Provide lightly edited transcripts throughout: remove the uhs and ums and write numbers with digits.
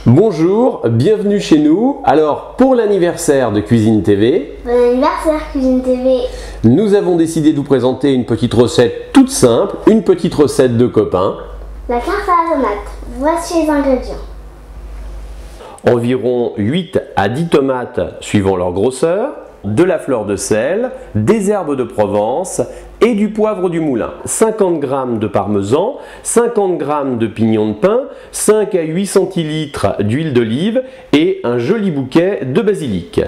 Bonjour, bienvenue chez nous. Alors, pour l'anniversaire de Cuisine TV, bon anniversaire Cuisine TV, nous avons décidé de vous présenter une petite recette toute simple, une petite recette de copains. La tarte à la tomate, voici les ingrédients. Environ 8 à 10 tomates suivant leur grosseur, de la fleur de sel, des herbes de Provence et du poivre du moulin. 50 g de parmesan, 50 g de pignon de pain, 5 à 8 centilitres d'huile d'olive et un joli bouquet de basilic.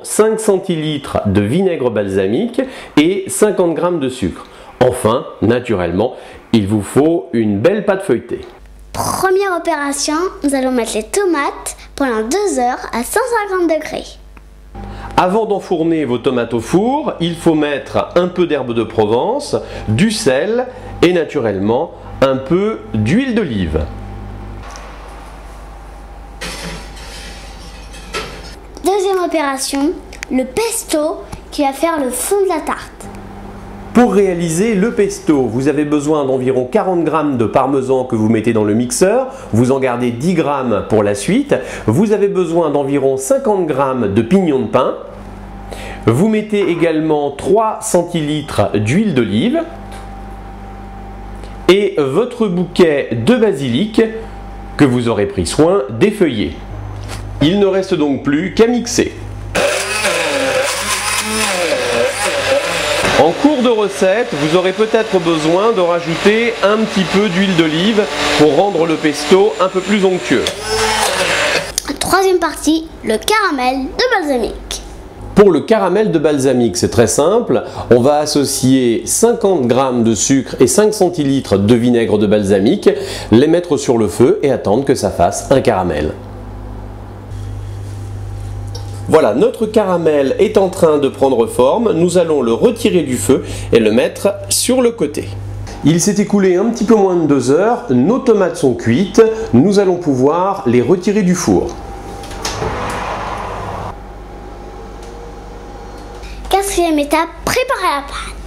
5 centilitres de vinaigre balsamique et 50 g de sucre. Enfin, naturellement, il vous faut une belle pâte feuilletée. Première opération, nous allons mettre les tomates pendant 2 heures à 150 degrés. Avant d'enfourner vos tomates au four, il faut mettre un peu d'herbe de Provence, du sel et naturellement un peu d'huile d'olive. Deuxième opération, le pesto qui va faire le fond de la tarte. Pour réaliser le pesto, vous avez besoin d'environ 40 g de parmesan que vous mettez dans le mixeur. Vous en gardez 10 g pour la suite. Vous avez besoin d'environ 50 g de pignon de pain. Vous mettez également 3 centilitres d'huile d'olive et votre bouquet de basilic que vous aurez pris soin d'effeuiller. Il ne reste donc plus qu'à mixer. En cours de recette, vous aurez peut-être besoin de rajouter un petit peu d'huile d'olive pour rendre le pesto un peu plus onctueux. Troisième partie, le caramel de balsamique. Pour le caramel de balsamique, c'est très simple. On va associer 50 g de sucre et 5 centilitres de vinaigre de balsamique, les mettre sur le feu et attendre que ça fasse un caramel. Voilà, notre caramel est en train de prendre forme. Nous allons le retirer du feu et le mettre sur le côté. Il s'est écoulé un petit peu moins de 2 heures. Nos tomates sont cuites. Nous allons pouvoir les retirer du four. Quatrième étape, préparer la pâte.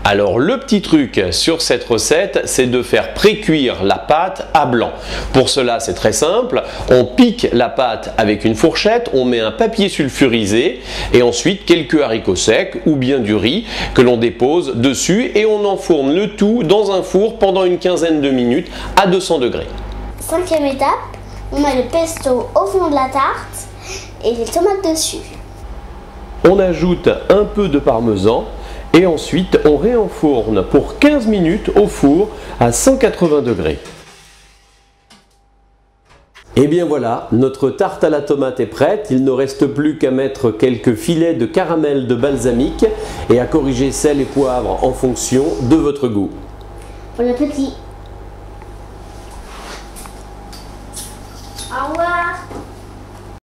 Alors le petit truc sur cette recette, c'est de faire pré-cuire la pâte à blanc. Pour cela, c'est très simple. On pique la pâte avec une fourchette, on met un papier sulfurisé et ensuite quelques haricots secs ou bien du riz que l'on dépose dessus et on enfourne le tout dans un four pendant une quinzaine de minutes à 200 degrés. Cinquième étape, on met le pesto au fond de la tarte et les tomates dessus. On ajoute un peu de parmesan et ensuite on réenfourne pour 15 minutes au four à 180 degrés. Et bien voilà, notre tarte à la tomate est prête. Il ne reste plus qu'à mettre quelques filets de caramel de balsamique et à corriger sel et poivre en fonction de votre goût. Bon appétit!